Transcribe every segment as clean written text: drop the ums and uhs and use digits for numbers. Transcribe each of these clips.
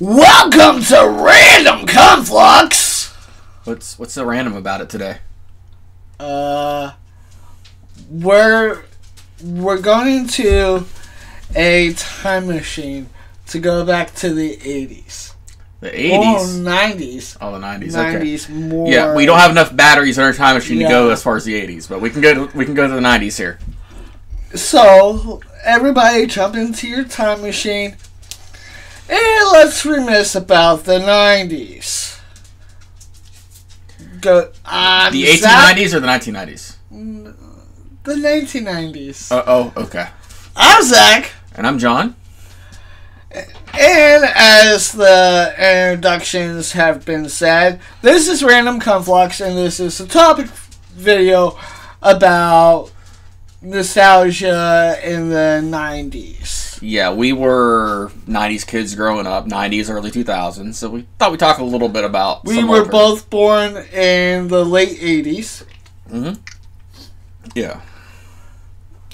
Welcome to Random Conflux! What's so random about it today? We're going into a time machine to go back to the 80s. The 80s? 90s. Oh, the 90s. 90s okay. more. Yeah, we don't have enough batteries in our time machine to go as far as the 80s, but we can go to the 90s here. So, everybody jump into your time machine and let's reminisce about the 90s. Go. The 1890s or the 1990s? The 1990s. Okay. I'm Zach. And I'm John. And as the introductions have been said, this is Random Conflux, and this is a topic video about nostalgia in the 90s. Yeah, we were 90s kids growing up, 90s, early 2000s, so we thought we'd talk a little bit about We were both born in the late 80s. Mm-hmm. Yeah.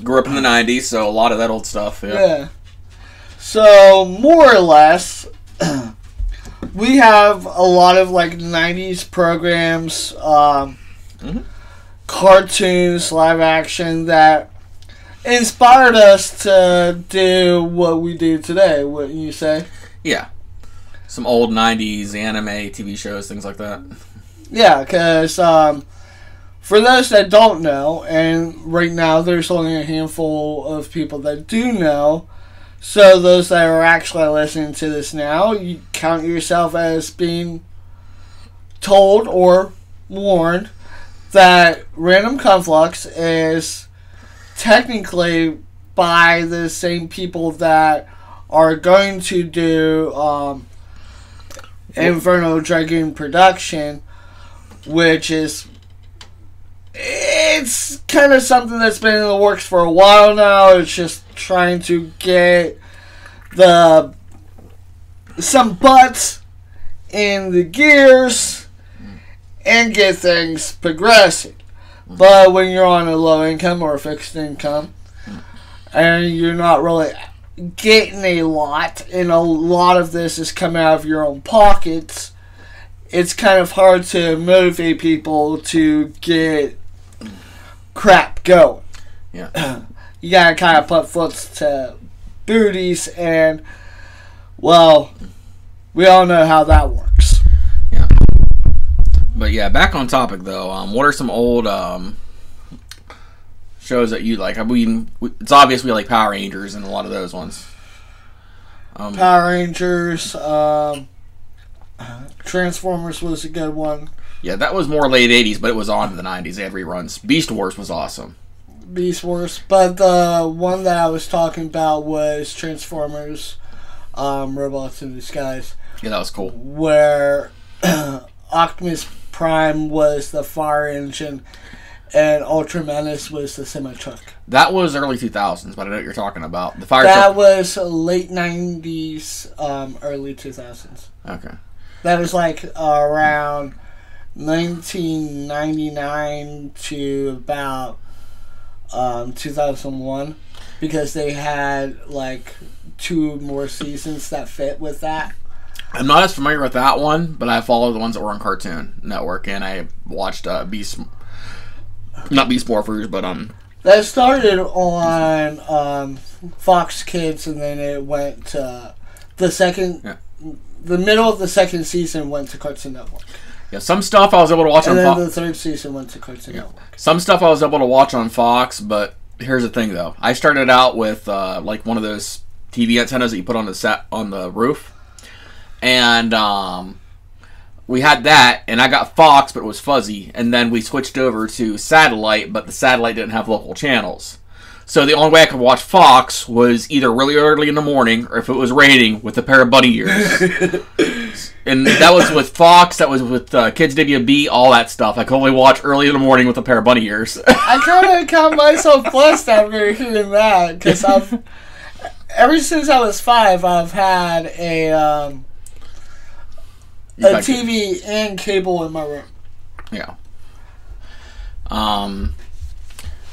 Grew up in the 90s, so a lot of that old stuff, Yeah. So, more or less, we have a lot of, 90s programs, cartoons, live action, that inspired us to do what we do today, wouldn't you say? Yeah. Some old 90s anime, TV shows, things like that. Yeah, because for those that don't know, and right now there's only a handful of people that do know, so those that are actually listening to this now, you count yourself as being told or warned that Random Conflux is technically by the same people that are going to do Inferno Dragoon production, which is, it's kind of something that's been in the works for a while now. It's just trying to get some butts in the gears and get things progressing. But when you're on a low income or a fixed income and you're not really getting a lot, and a lot of this is coming out of your own pockets, it's kind of hard to motivate people to get crap going. Yeah. You gotta kind of put foots to booties, and, well, we all know how that works. Yeah. But yeah, back on topic though. What are some old shows that you like? I mean, it's obvious we like Power Rangers and a lot of those ones. Power Rangers, Transformers was a good one. Yeah, that was more late 80s, but it was on in the 90s. They had reruns. Beast Wars was awesome. Beast Wars, but the one that I was talking about was Transformers, Robots in Disguise. Yeah, that was cool. Where Optimus Prime was the fire engine and Ultra Menace was the semi-truck. That was early 2000s, but I know what you're talking about. That was late 90s, early 2000s. Okay. That was around 1999 to about 2001, because they had 2 more seasons that fit with that. I'm not as familiar with that one, but I follow the ones that were on Cartoon Network, and I watched not Beast Morphers, but that started on Fox Kids, and then it went to the middle of the second season went to Cartoon Network. Yeah, some stuff I was able to watch on Fox. And then the third season went to Cartoon Network. Some stuff I was able to watch on Fox, but here's the thing, though. I started out with one of those TV antennas that you put on the roof, and we had that, and I got Fox, but it was fuzzy, and then we switched over to satellite, but the satellite didn't have local channels. So the only way I could watch Fox was either really early in the morning, or if it was raining, with a pair of bunny ears. And that was with Fox, that was with Kids WB, all that stuff. I could only watch early in the morning with a pair of bunny ears. I kind of count myself blessed after hearing that, because ever since I was 5, I've had a TV and cable in my room. Yeah.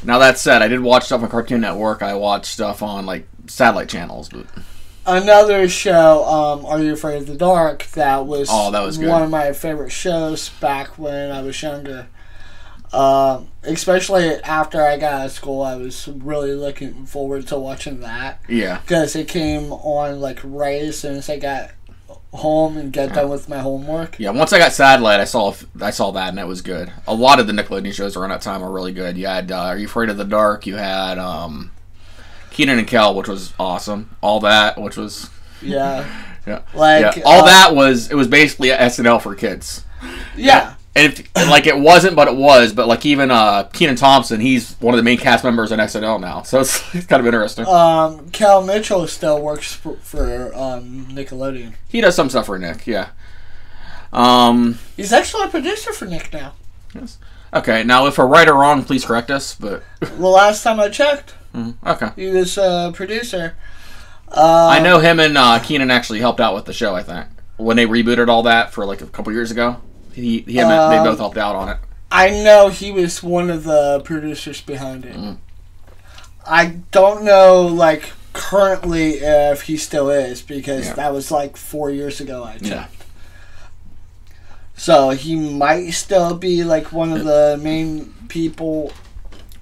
Now that said, I did watch stuff on Cartoon Network. I watched stuff on satellite channels, but another show, Are You Afraid of the Dark? That was good. One of my favorite shows back when I was younger. Especially after I got out of school, I was really looking forward to watching that. Yeah. Because it came on like right as soon as I got home and got done with my homework. Yeah, once I got Satellite, I saw that, and it was good. A lot of the Nickelodeon shows around that time were really good. You had Are You Afraid of the Dark? You had Kenan and Kel, which was awesome. All That, which was... Yeah. Yeah. Like... Yeah. All That was Basically SNL for kids. Yeah. And like it wasn't, but it was. But like even Kenan Thompson, he's one of the main cast members in SNL now, so it's kind of interesting. Cal Mitchell still works for Nickelodeon. He does some stuff for Nick, yeah. He's actually a producer for Nick now. Yes. Okay, now if we're right or wrong, please correct us. But the last time I checked, okay, he was a producer. I know him and Kenan actually helped out with the show. I think when they rebooted All That for like a couple years ago. They both helped out on it. I know he was one of the producers behind it. I don't know, like, currently if he still is, because that was like 4 years ago I checked. Yeah. So he might still be like one of the main people,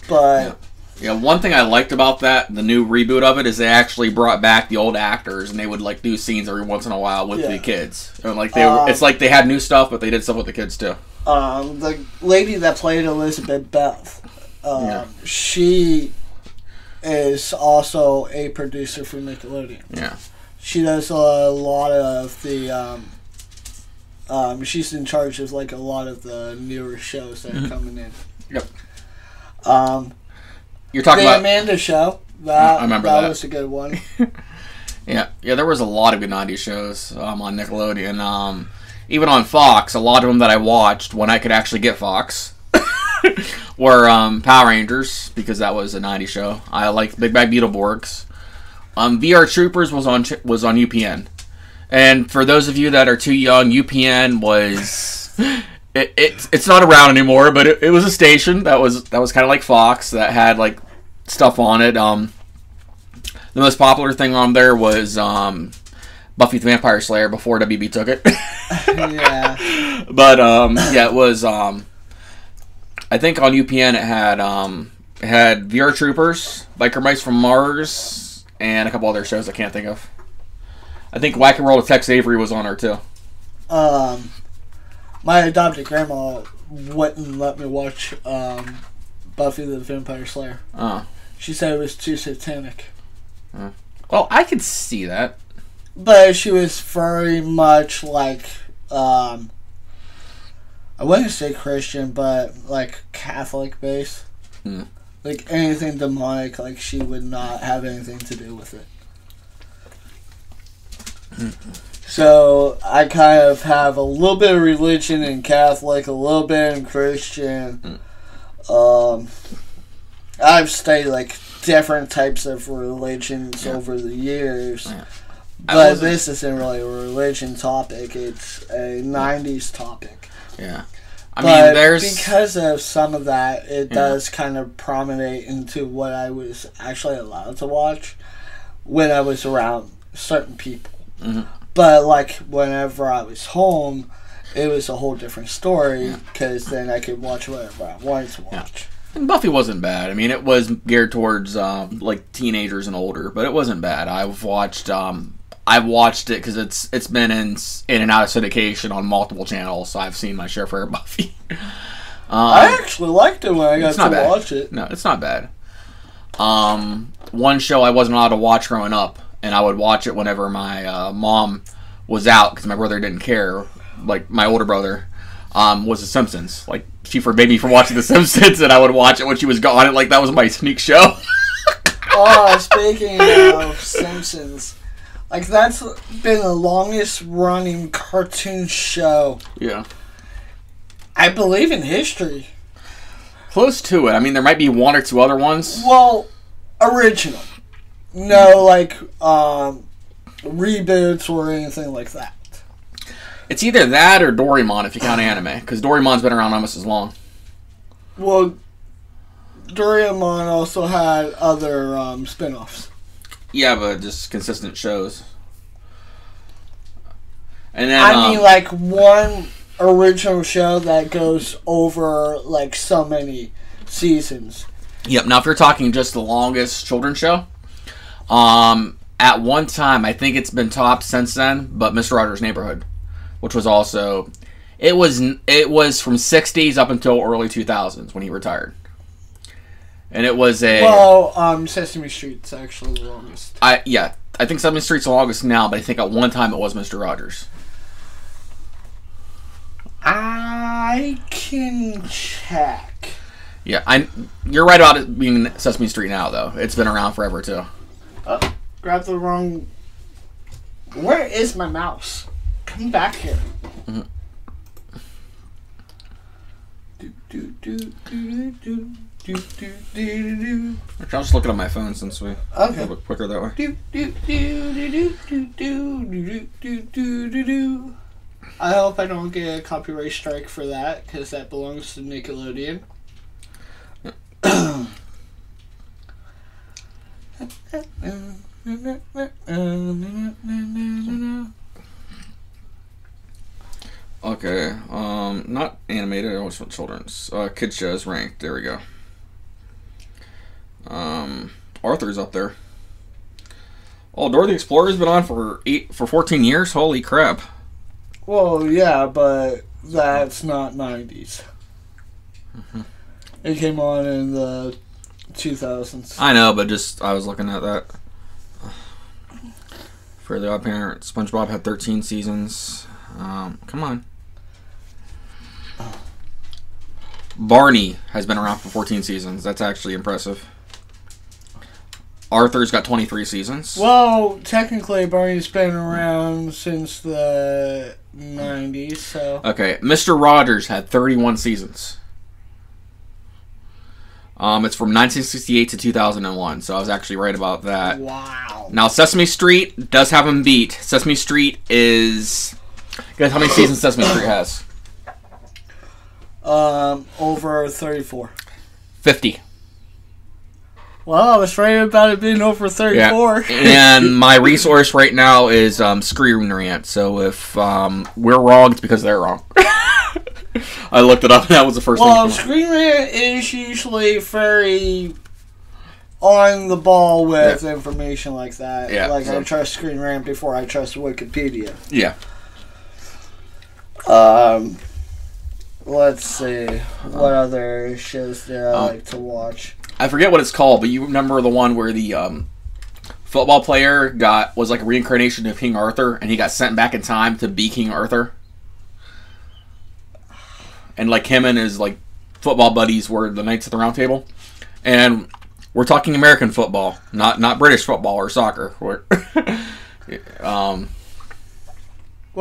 but... Yeah, one thing I liked about the new reboot of it, is they actually brought back the old actors, and they would like do scenes every once in a while with the kids. And like it's like they had new stuff, but they did stuff with the kids too. The lady that played Elizabeth Beth, she is also a producer for Nickelodeon. Yeah, she does a lot of the. She's in charge of like a lot of the newer shows that are coming in. Yep. You're talking the about Amanda Show. I remember that. That was a good one. Yeah, there was a lot of good 90s shows on Nickelodeon. Even on Fox, a lot of them that I watched when I could actually get Fox were Power Rangers, because that was a 90s show. I liked Big Bad Beetleborgs. VR Troopers was on UPN. And for those of you that are too young, UPN was... It's not around anymore, but it was a station that was kind of like Fox, that had like stuff on it. The most popular thing on there was Buffy the Vampire Slayer before WB took it. Yeah. But it was I think on UPN it had VR Troopers, Biker Mice from Mars, and a couple other shows I can't think of. I think Wacky World of Tex Avery was on there too. My adopted grandma wouldn't let me watch Buffy the Vampire Slayer. She said it was too satanic. Well, I could see that. But she was very much like, I wouldn't say Christian, but like Catholic base. Like anything demonic, like she would not have anything to do with it. So I kind of have a little bit of religion in Catholic, a little bit in Christian. I've studied like different types of religions over the years. But this isn't really a religion topic, it's a 90s topic. Yeah. Because of some of that, it does kind of prominate into what I was actually allowed to watch when I was around certain people. But, like, whenever I was home, it was a whole different story, because then I could watch whatever I wanted to watch. And Buffy wasn't bad. I mean, it was geared towards, like, teenagers and older, but it wasn't bad. I've watched it because it's been in and out of syndication on multiple channels, so I've seen my share for Buffy. I actually liked it when I got to watch it. No, it's not bad. One show I wasn't allowed to watch growing up, and I would watch it whenever my mom was out, because my brother didn't care, like my older brother, was The Simpsons. Like, she forbade me from watching The Simpsons, and I would watch it when she was gone, and like that was my sneak show. Speaking of Simpsons, like that's been the longest running cartoon show. Yeah. I believe in history. Close to it. I mean, there might be one or two other ones. Well, original. No, like, reboots or anything like that. It's either that or Doraemon if you count anime, because Doraemon's been around almost as long. Well, Doraemon also had other spin-offs. Yeah, but just consistent shows. And then I mean, like, one original show that goes over, like, so many seasons. Yep. Now, if you're talking just the longest children's show, at one time, I think it's been topped since then, but Mr. Rogers' Neighborhood, which was also, it was from 60s up until early 2000s when he retired. And it was Sesame Street's actually the longest. I think Sesame Street's the longest now, but I think at one time it was Mr. Rogers. I can check. Yeah, you're right about it being Sesame Street now, though. It's been around forever, too. Oh, grab the wrong... Where is my mouse? Come back here. Mm-hmm. I'll just look it on my phone since we... Okay. A little bit quicker that way. I hope I don't get a copyright strike for that, because that belongs to Nickelodeon. Okay, not animated, I always want children's. Kids shows ranked, there we go. Arthur's up there. Oh, Dora the Explorer's been on for 14 years? Holy crap. Well, yeah, but that's not 90's. Mm-hmm. It came on in the 2000s. I know, but I was looking at that. Fairly Odd Parents. SpongeBob had 13 seasons. Come on. Barney has been around for 14 seasons. That's actually impressive. Arthur's got 23 seasons. Well, technically, Barney's been around since the 90's, so... Okay, Mr. Rogers had 31 seasons. It's from 1968 to 2001, so I was actually right about that. Wow. Now, Sesame Street does have him beat. Sesame Street is... Guys, how many seasons Sesame Street has? Over 34. 50. Well, I was right about it being over 34. Yeah. And my resource right now is Screen Rant. So if we're wrong, it's because they're wrong. I looked it up, and that was the first thing. Well, Screen Rant is usually very on the ball with information like that. Yeah, like, I trust Screen Rant before I trust Wikipedia. Yeah. Let's see. What other shows do I like to watch? I forget what it's called, but you remember the one where the football player was like a reincarnation of King Arthur, and he got sent back in time to be King Arthur? And like him and his like football buddies were the Knights of the Round Table. And we're talking American football, not British football or soccer. Well,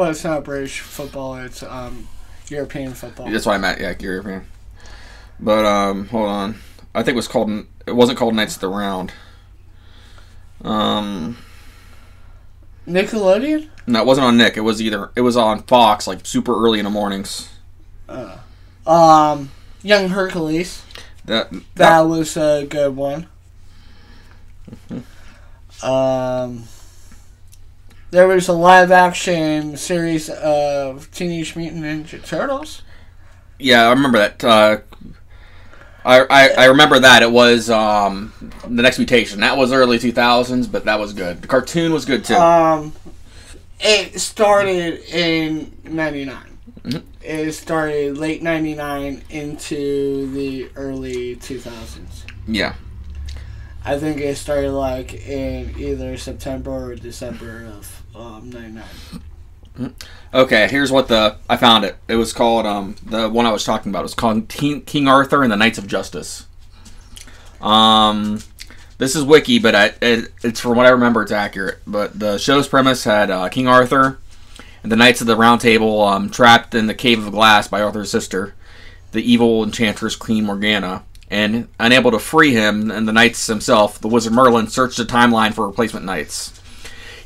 it's not British football, it's European football. That's what I meant, yeah, European. But hold on. I think it wasn't called Knights of the Round. Nickelodeon? No, it wasn't on Nick. It was on Fox, like super early in the mornings. Young Hercules. That was a good one. There was a live action series of Teenage Mutant Ninja Turtles. Yeah, I remember that. I remember that. It was The Next Mutation. That was early 2000s, but that was good. The cartoon was good too. It started in 99. Mm-hmm. It started late 99 into the early 2000s. Yeah. I think it started like in either September or December of 99. Okay, here's what I found it. It was called, the one I was talking about, it was called King Arthur and the Knights of Justice. This is wiki, but it's from what I remember, it's accurate. But the show's premise had King Arthur and the Knights of the Round Table trapped in the Cave of Glass by Arthur's sister, the evil enchantress Queen Morgana. And unable to free him and the knights himself, the wizard Merlin searched the timeline for replacement knights.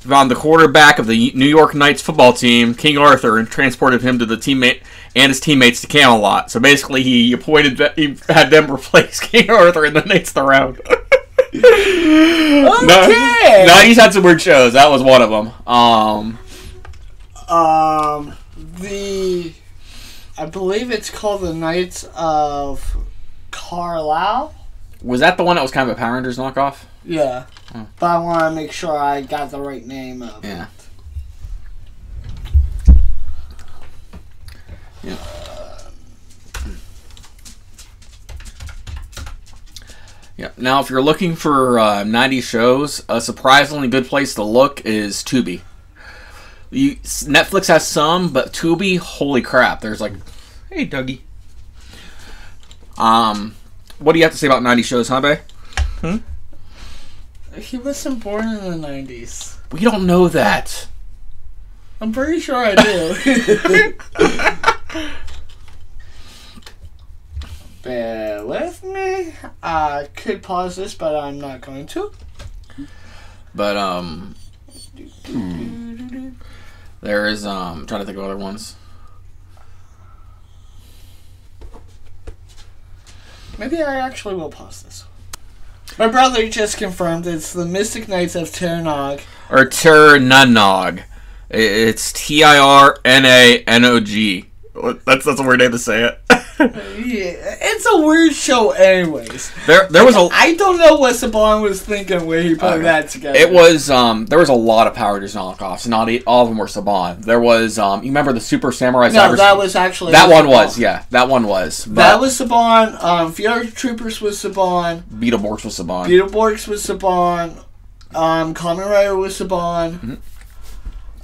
He found the quarterback of the New York Knights football team, King Arthur, and transported him to the teammate and his teammates to Camelot. So basically, he had them replace King Arthur and the Knights of the Round. Okay. No, he's had some weird shows. That was one of them. I believe it's called the Knights of Carlisle. Was that the one that was kind of a Power Rangers knockoff? Yeah. But I want to make sure I got the right name of it. Yeah. Yeah. Now, if you're looking for 90s shows, a surprisingly good place to look is Tubi. Netflix has some, but Tubi, holy crap! There's like, hey, Dougie. What do you have to say about 90s shows, huh, Bae? He wasn't born in the 90s. We don't know that. I'm pretty sure I do. Bear with me. I could pause this, but I'm not going to. But, there is, I'm trying to think of other ones. Maybe I actually will pause this. My brother just confirmed it's the Mystic Knights of Tirnog. Or Tirnanog. It's Tirnanog. That's a weird name to say it. Yeah, it's a weird show anyways. There was I don't know what Saban was thinking when he put that together. It was, there was a lot of Power Rangers knockoffs. Not all of them were Saban. There was, you remember the Super Samurai Cyber... No, that was actually... That one was, yeah. That one was. That was Saban. Fury Troopers was Saban. Beetleborgs was Saban. Beetleborgs was Saban. Kamen Rider was Saban. Mm-hmm.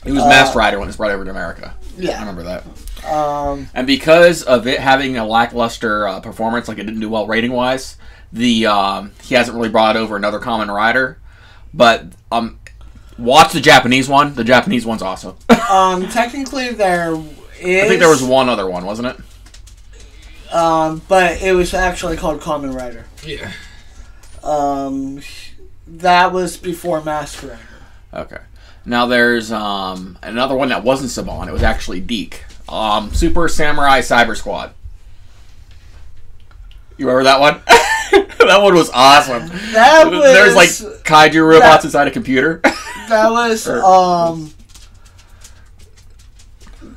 He was Masked Rider when it was brought over to America. Yeah. I remember that. And because of it having a lackluster performance, like it didn't do well rating-wise, he hasn't really brought over another Kamen Rider. But watch the Japanese one. The Japanese one's awesome. Technically there is... I think there was one other one, wasn't it? But it was actually called Kamen Rider. Yeah. That was before Masked Rider. Okay. Now there's another one that wasn't Saban. It was actually Deke. Super Samurai Cyber Squad. You remember that one? That one was awesome. There's like kaiju robots inside a computer. That was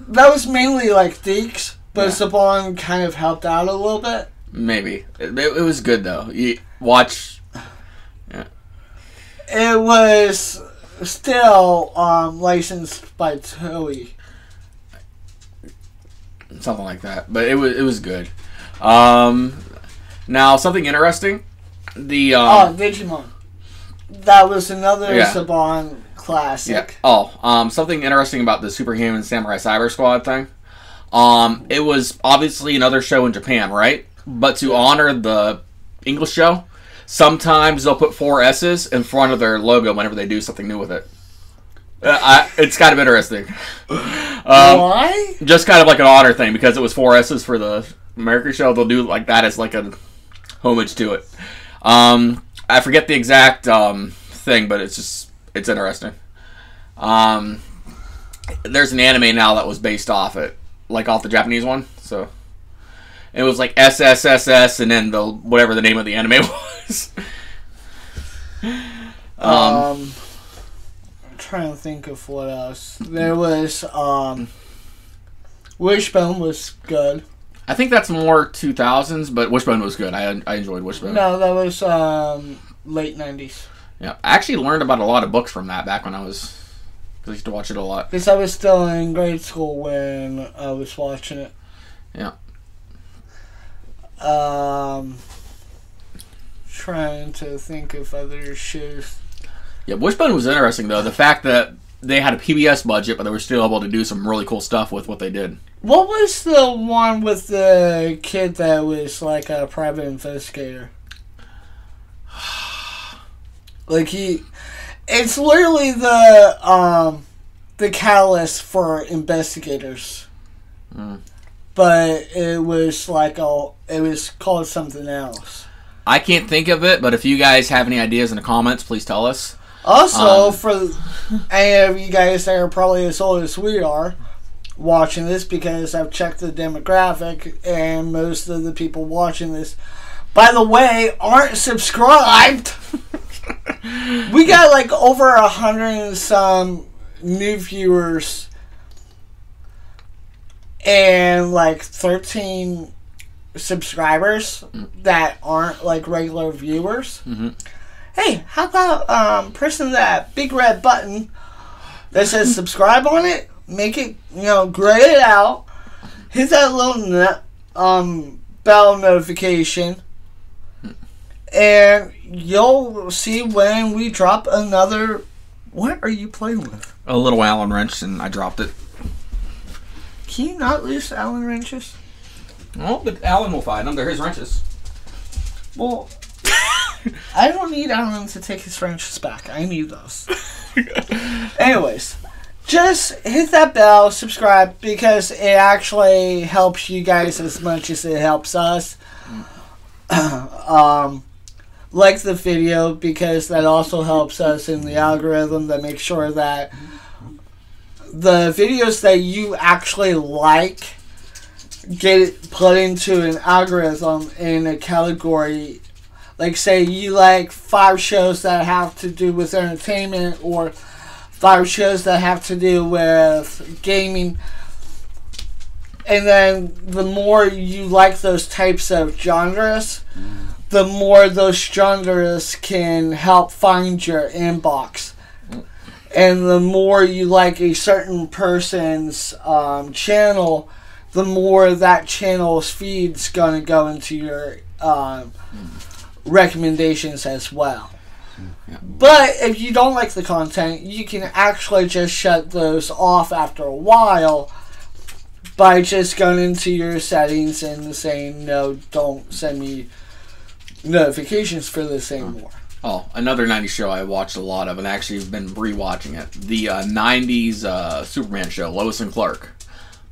that was mainly like Deke's, but Saban kind of helped out a little bit. Maybe it was good though. You watch. Yeah. It was still licensed by Toei. Something like that, but it was good. Now something interesting. The Digimon. That was another Saban classic. Yeah. Something interesting about the Superhuman Samurai Cyber Squad thing. It was obviously another show in Japan, right? But to honor the English show, sometimes they'll put 4 S's in front of their logo whenever they do something new with it. It's kind of interesting. Why? Just kind of like an honor thing, because it was 4 S's for the American show. They'll do like that as like a homage to it. I forget the exact thing, but it's interesting. There's an anime now that was based off the Japanese one. So it was like SSSS and then whatever the name of the anime was. I'm trying to think of what else. There was Wishbone was good. I think that's more 2000s, but Wishbone was good. I enjoyed Wishbone. No, that was late 90s. Yeah, I actually learned about a lot of books from that back when I used to watch it a lot. Because I was still in grade school when I was watching it. Yeah. Trying to think of other shows. Yeah, Wishbone was interesting, though. The fact that they had a PBS budget, but they were still able to do some really cool stuff with what they did. What was the one with the kid that was like a private investigator? It's literally the catalyst for investigators. But it was it was called something else. I can't think of it, but if you guys have any ideas in the comments, please tell us. Also, for any of you guys that are probably as old as we are watching this, because I've checked the demographic, and most of the people watching this, by the way, aren't subscribed. We got like over 100 and some new viewers and like 13 subscribers that aren't like regular viewers. Hey, how about pressing that big red button that says subscribe on it? Make it, gray it out. Hit that little bell notification, and you'll see when we drop another. What are you playing with? A little Allen wrench, and I dropped it. Can you not lose Allen wrenches? Well, but Allen will find them. They're his wrenches. Well, I don't need Allen to take his wrenches back. I need those. Anyways, just hit that bell, subscribe, because it actually helps you guys as much as it helps us. Like the video, because that also helps us in the algorithm to make sure that the videos that you actually like get put into an algorithm in a category. Like, say you like 5 shows that have to do with entertainment, or 5 shows that have to do with gaming. And then the more you like those types of genres, the more those genres can help find your inbox. And the more you like a certain person's channel, the more that channel's feed's going to go into your recommendations as well. But if you don't like the content, you can actually just shut those off after a while by just going into your settings and saying, no, don't send me notifications for this anymore. Oh, another 90s show I watched a lot of, and actually have been rewatching it. The 90s Superman show, Lois and Clark.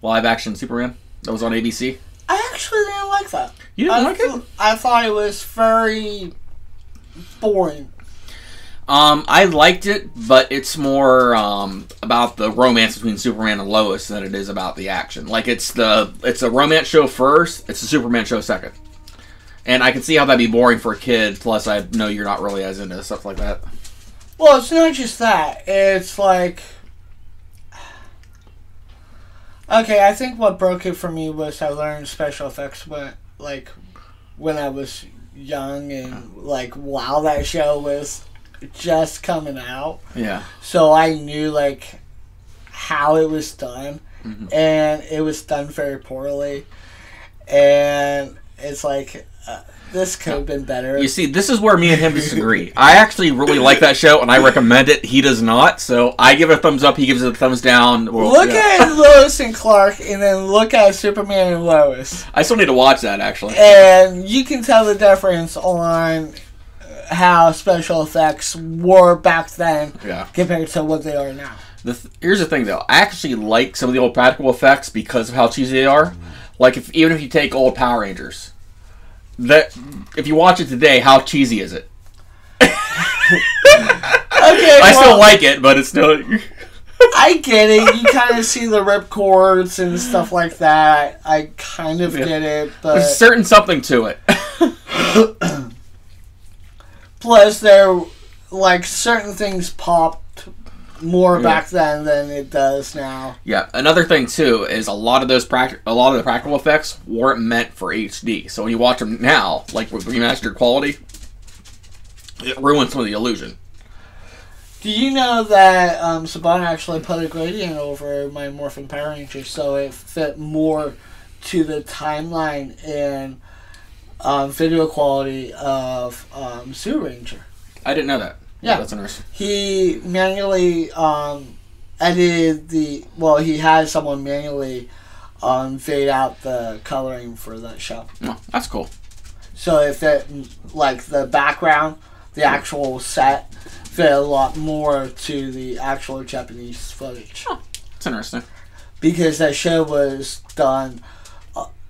Live action Superman. That was on ABC. I actually didn't like that. You didn't like it? I thought it was very boring. I liked it, but it's more about the romance between Superman and Lois than it is about the action. Like, it's a romance show first, it's a Superman show second. And I can see how that'd be boring for a kid, plus I know you're not really as into stuff like that. Well, it's not just that. It's like... Okay, I think what broke it for me was I learned special effects when I was young, and while that show was just coming out. Yeah. So I knew how it was done, and it was done very poorly. And it's this could have been better. You see, this is where me and him disagree. I actually really like that show, and I recommend it. He does not, so I give it a thumbs up. He gives it a thumbs down. Well, look at Lois and Clark, and then look at Superman and Lois. I still need to watch that, actually. And you can tell the difference on how special effects were back then compared to what they are now. Here's the thing, though. I actually like some of the old practical effects because of how cheesy they are. Like, even if you take old Power Rangers. If you watch it today, how cheesy is it? Okay, I still like it, but it's still... I get it. You kind of see the ripcords and stuff like that. I kind of get it, but... There's certain something to it. Plus, certain things popped more back then than it does now. Yeah, another thing too is a lot of the practical effects weren't meant for HD. So when you watch them now, with remastered quality, it ruins some of the illusion. Do you know that Saban actually put a gradient over my Morphin Power Rangers so it fit more to the timeline and video quality of Super Ranger? I didn't know that. Yeah, that's interesting. He manually edited he had someone manually fade out the coloring for that show. Oh, that's cool. So it fit, the background, the actual set, fit a lot more to the actual Japanese footage. Oh, that's interesting. Because that show was done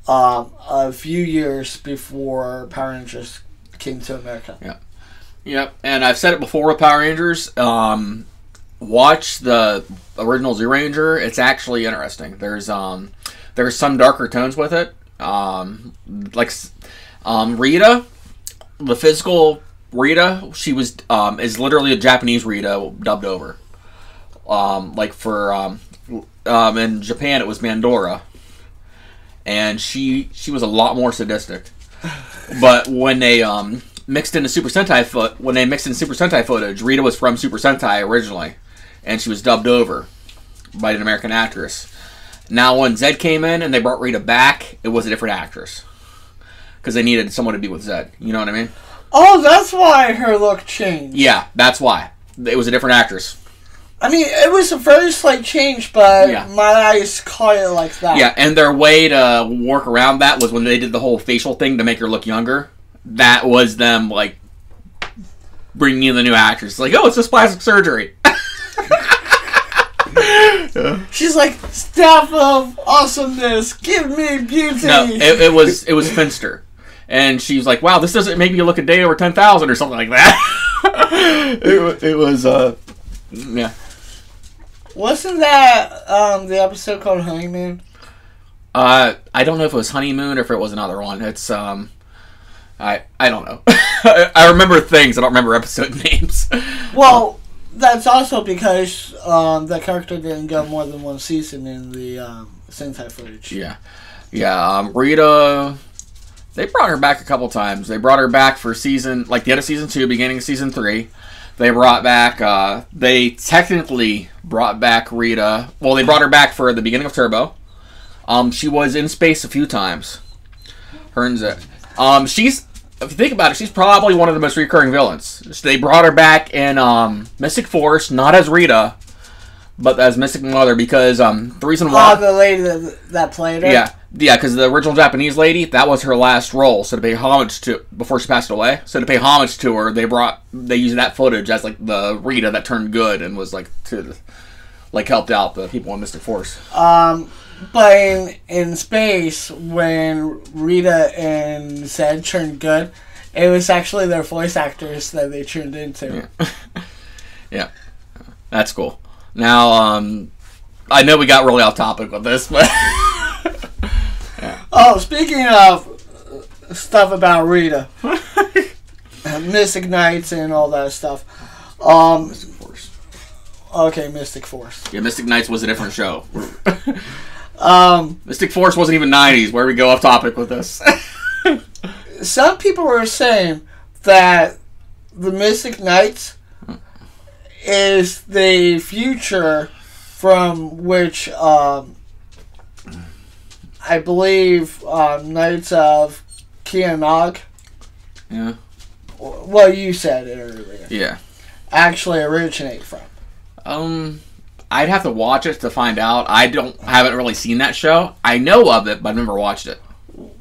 a few years before Power Rangers came to America. Yeah. Yep, and I've said it before with Power Rangers. Watch the original Zoo Ranger. It's actually interesting. There's some darker tones with it. Rita, the physical Rita, she was is literally a Japanese Rita dubbed over. In Japan it was Mandora, and she was a lot more sadistic. But when they mixed in Super Sentai footage, Rita was from Super Sentai originally, and she was dubbed over by an American actress. Now, when Zed came in and they brought Rita back, it was a different actress because they needed someone to be with Zed. You know what I mean? Oh, that's why her look changed. Yeah, that's why. It was a different actress. I mean, it was a very slight change, but my eyes caught it like that. Yeah, and their way to work around that was when they did the whole facial thing to make her look younger. That was them, like, bringing in the new actress. Like, oh, it's just plastic surgery. She's like, staff of awesomeness, give me beauty. No, it was Finster. And she's like, wow, this doesn't make me look a day over 10,000 or something like that. it was, yeah. Wasn't that the episode called Honeymoon? I don't know if it was Honeymoon or if it was another one. It's, I don't know. I remember things, I don't remember episode names. Well, that's also because the character didn't go more than one season in the Sentai footage. Yeah. Yeah, Rita, they brought her back a couple times. They brought her back for season, like the end of season 2, beginning of season 3. They brought back, they technically brought back Rita. Well, they brought her back for the beginning of Turbo. She was in space a few times. Her and Zed. She's, if you think about it, she's probably one of the most recurring villains. They brought her back in Mystic Force, not as Rita, but as Mystic Mother, because the reason why... Oh, the lady that played her? Yeah, because the original Japanese lady, that was her last role, so to pay homage to... Before she passed away, so to pay homage to her, they used that footage as, like, the Rita that turned good and was, like, helped out the people in Mystic Force. But in space, when Rita and Zed turned good, it was actually their voice actors that they turned into. Yeah, yeah. That's cool. Now, I know we got really off topic with this, but... yeah. Oh, speaking of stuff about Rita, Mystic Knights and all that stuff. Mystic Force. Okay, Mystic Force. Yeah, Mystic Knights was a different show. Mystic Force wasn't even 90s. Where we go off topic with this? Some people were saying that the Mystic Knights is the future from which I believe Knights of Kianog. Yeah. Well, you said it earlier. Yeah. Actually originate from. I'd have to watch it to find out. Haven't really seen that show. I know of it, but I've never watched it.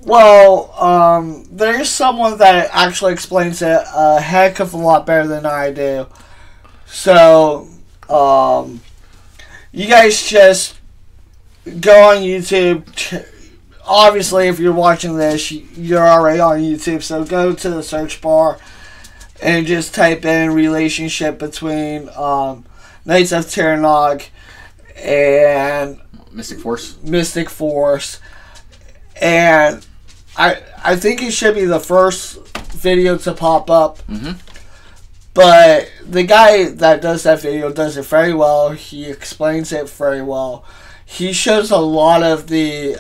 Well, there's someone that actually explains it a heck of a lot better than I do. So, you guys just go on YouTube. Obviously, if you're watching this, you're already on YouTube. So go to the search bar and just type in relationship between Knights of Terranog and Mystic Force. Mystic Force. And I think it should be the first video to pop up. Mm-hmm. But the guy that does that video does it very well. He explains it very well. He shows a lot of the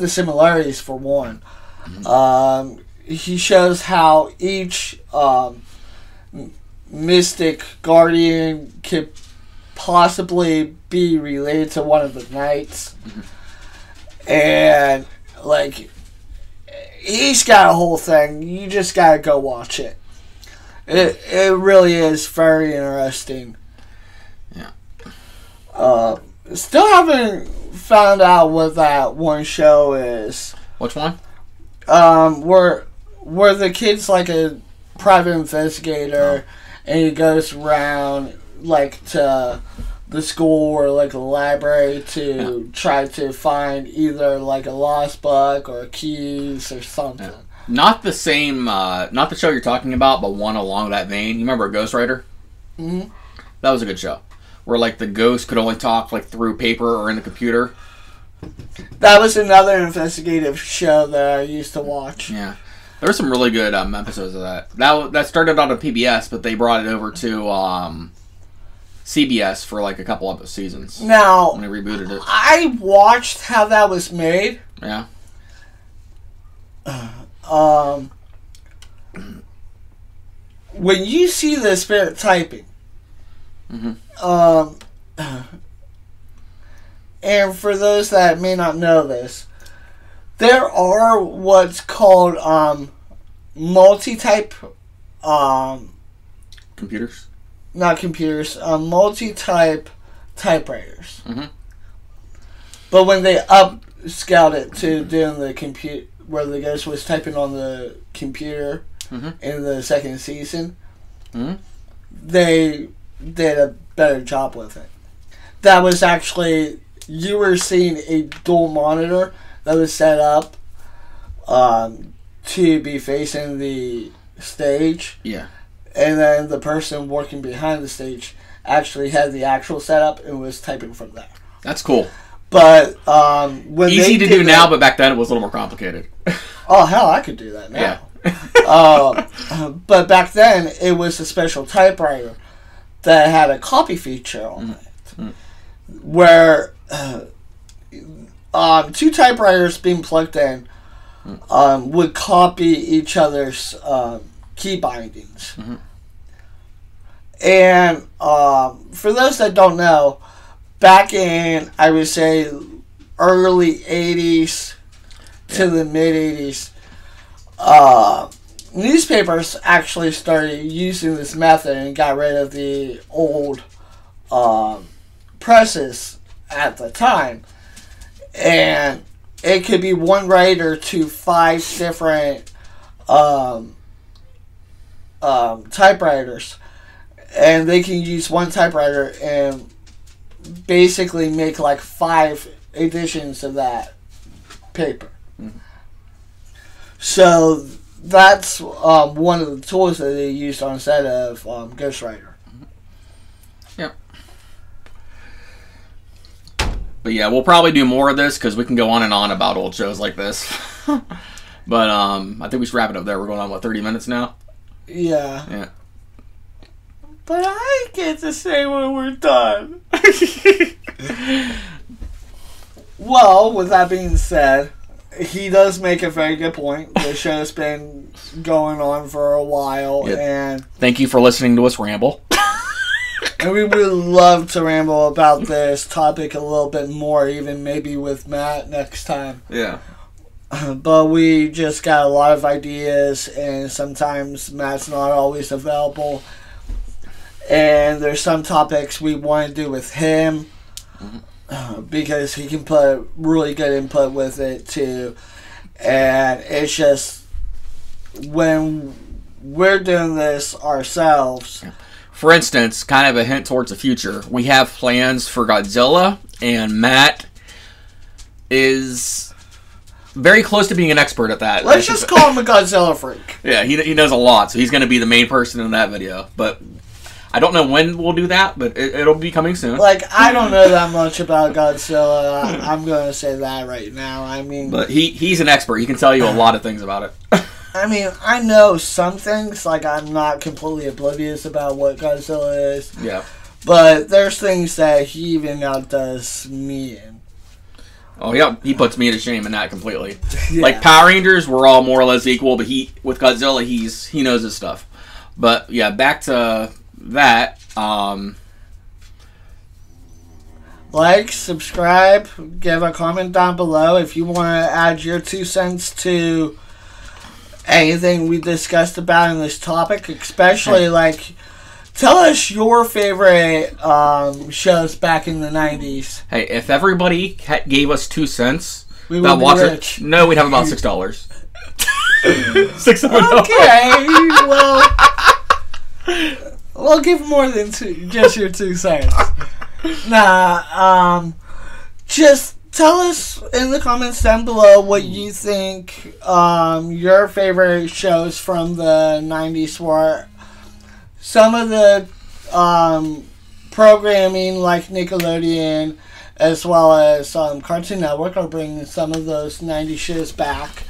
similarities for one. Mm-hmm. He shows how each Mystic Guardian could possibly be related to one of the knights. Mm-hmm. And, like, he's got a whole thing. You just gotta go watch it. It really is very interesting. Yeah. Still haven't found out what that one show is. Which one? Where the kid's like a private investigator, and he goes around like to the school or like a library to try to find either like a lost book or keys or something. Yeah. Not the same, not the show you're talking about, but one along that vein. You remember Ghost Rider? Mm-hmm. That was a good show. Where like the ghost could only talk like through paper or in the computer. That was another investigative show that I used to watch. Yeah. There were some really good episodes of that. That started on a PBS, but they brought it over to CBS for like a couple of seasons. Now, when they rebooted it, I watched how that was made. Yeah. When you see the Spirit typing, and for those that may not know this, there are what's called multi-type computers. Not computers, multi-type typewriters. But when they upscaled it to doing the compute, where the ghost was typing on the computer in the second season, they did a better job with it. That was actually, you were seeing a dual monitor that was set up to be facing the stage. Yeah. And then the person working behind the stage actually had the actual setup and was typing from there. That's cool. But when easy to do now, but back then it was a little more complicated. Oh hell, I could do that now. Yeah. But back then it was a special typewriter that had a copy feature on it, where two typewriters being plugged in would copy each other's key bindings. And for those that don't know, back in, I would say, early 80s to the mid 80s, newspapers actually started using this method and got rid of the old presses at the time. And it could be one writer to 5 different typewriters. And they can use one typewriter and basically make like 5 editions of that paper. So that's one of the tools that they used on set of Ghostwriter. Yep. But yeah, we'll probably do more of this because we can go on and on about old shows like this. But I think we should wrap it up there. We're going on, 30 minutes now? Yeah. Yeah. But I get to say when we're done. Well, with that being said, he does make a very good point. The show's been going on for a while, and thank you for listening to us ramble. And we would love to ramble about this topic a little bit more, even maybe with Matt next time. Yeah. But we just got a lot of ideas, and sometimes Matt's not always available. And there's some topics we want to do with him because he can put really good input with it too. And it's just when we're doing this ourselves. For instance, kind of a hint towards the future, we have plans for Godzilla, and Matt is very close to being an expert at that. Let's just call him a Godzilla freak. Yeah, he knows a lot, so he's going to be the main person in that video. But I don't know when we'll do that, but it'll be coming soon. Like, I don't know that much about Godzilla. I'm going to say that right now. I mean, but he's an expert. He can tell you a lot of things about it. I mean, I know some things. Like, I'm not completely oblivious about what Godzilla is. Yeah. But there's things that he even outdoes me in. Oh, yeah, he puts me to shame in that completely. Yeah. Like, Power Rangers, we're all more or less equal, but with Godzilla, he knows his stuff. But, yeah, back to that. Like, subscribe, give a comment down below if you want to add your 2 cents to anything we discussed about in this topic, especially like tell us your favorite shows back in the 90s. Hey, if everybody gave us 2 cents, we would be rich. No, we'd have about $6. $6. Okay, well, we'll give more than just your 2 cents. Nah, just tell us in the comments down below what you think your favorite shows from the 90s were. Some of the programming, like Nickelodeon, as well as Cartoon Network, are bringing some of those 90s shows back.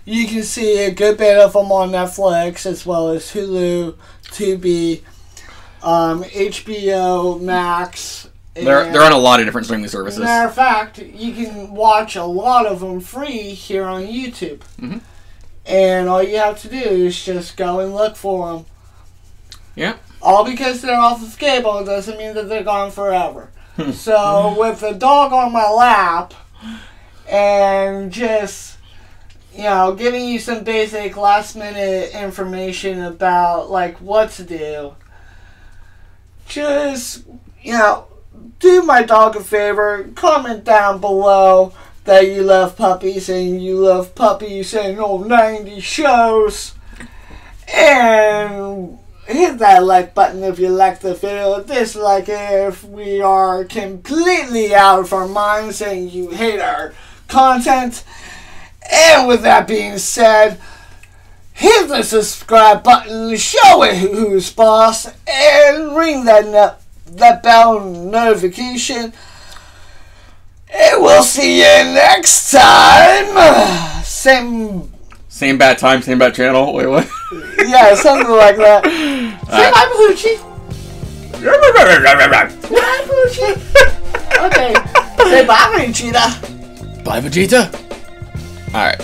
You can see a good bit of them on Netflix, as well as Hulu, Tubi, HBO Max. They're on a lot of different streaming services. Matter of fact, you can watch a lot of them free here on YouTube. Mm-hmm. And all you have to do is just go and look for them. Yeah. All because they're off of cable doesn't mean that they're gone forever. So with the dog on my lap and just, giving you some basic last minute information about like what to do, just, do my dog a favor, comment down below that you love puppies and you love puppies and old 90s shows. And hit that like button if you like the video. Dislike it if we are completely out of our minds and you hate our content. And with that being said, hit the subscribe button, show it who's boss, and ring that bell notification. And we'll see you next time. Same bad time, same bad channel. Wait, what? Yeah, something like that. Say bye, Poochie. Bye, Poochie. Okay. Say bye, Vegeta. Bye, Vegeta. All right.